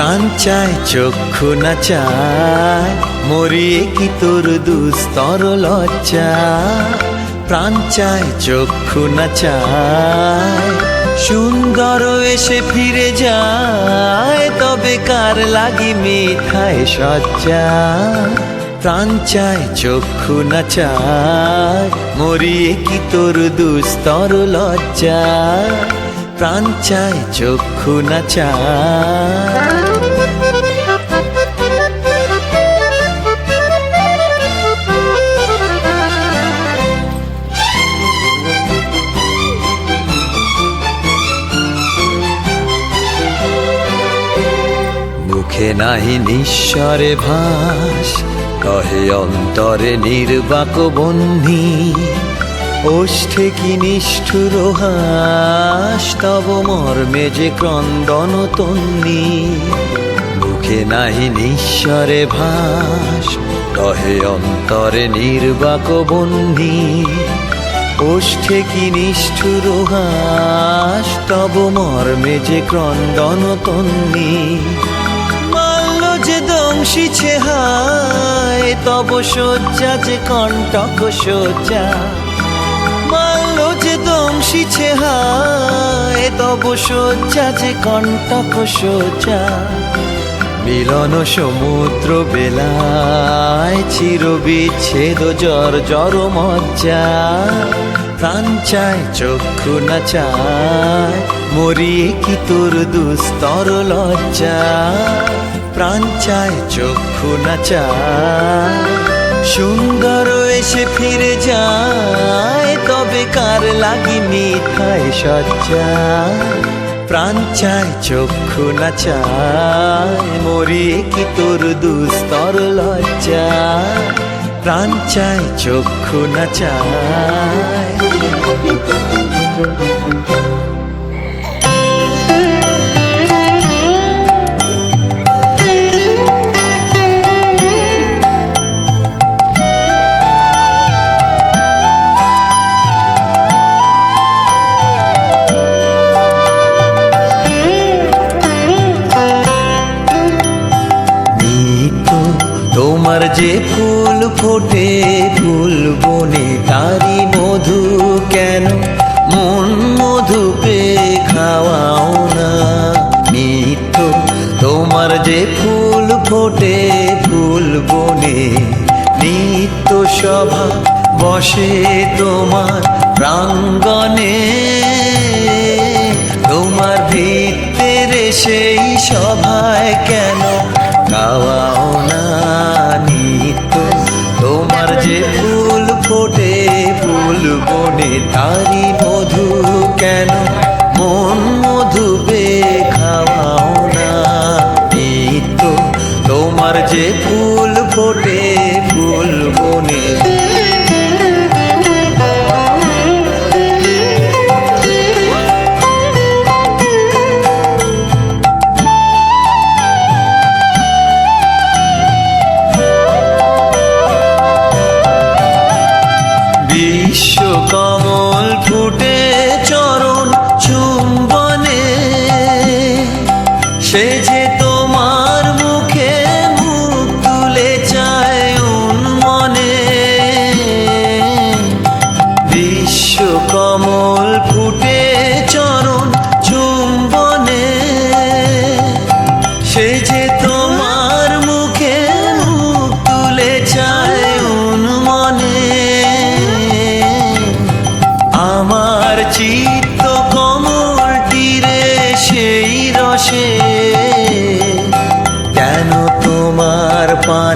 প্রাণ চায় চক্ষু না চায়, মরিয়ে কি তোর দুস্তর লজ্জা। প্রাণ চায় চক্ষু না চায়, সুন্দর এসে ফিরে যায়, তবে কার লাগি মিথায় সজ্জা। প্রাণ চায় চক্ষু না চায়, মরিয়ে কি তোর দুস্তর লজ্জা। প্রাণ চায় চক্ষু না চায়। মুখে নাহি নিঃস্বরে ভাস, কহে অন্তরে নির্বাক বন্ধি। ওষ্ঠে কি নিষ্ঠুর হাস, তব মর্মে যে ক্রন্দন তন্নি। মুখে নাহি নিঃস্বরে ভাস, কহে অন্তরে নির্বাক বন্ধি। ওষ্ঠে কি নিষ্ঠুর হাস, তব মর্মে যে ক্রন্দন তন্নি। মাল্য যে দংশিছে হায়, তব শয্যা যে কণ্টক শয্যা। মাল্য যে দংশিছে হায়, তব শয্যা যে কণ্টক শয্যা। মিলন সমুদ্র বেলায়, চির বিচ্ছেদ জর মজ্জা। প্রাণ চায় চক্ষু না চায়, মরিয়ে কি তোর দুস্তর লজ্জা। প্রাণ চায় চক্ষু না চায়, সুন্দর এসে ফিরে যায়, তবে কার লাগি মিথায় সজ্জা। প্রাণ চায় চক্ষু না চায়, মরিয়ে কি তোর দুস্তর লজ্জা। প্রাণ চায় চক্ষু না চায়। তোমার যে ফুল ফোটে ফুল বনে, তারি মধু কেন মন মধু পেয়ে খাওয়াও না। নিত্য তোমার যে ফুল ফোটে ফুল বনে, নিত্য সভা বসে তোমার প্রাঙ্গণে। তোমার ভিতরে সেই সভায় কেন খাওয়াও না। নিত্য তোমার যে ফুল ফোটে ফুল বনে, তারি মধু কেন মন মধু পেয়ে খাওয়াও না। নিত্য তোমার যে ফুল ফোটে ফুল বনে। বিশ্ব কমল ফুটে চরণ চুম্বনে, সে যে তোমার মুখে মুখ তুলে চায় উন্মনে। বিশ্ব কমল ফুটে চরণ চুম্বনে, সে যে তোমার মুখে মুখ তুলে চায় উন্মনে। আমার চিত্ত কমল তীরে সেই রসে, কেন তোমার পানে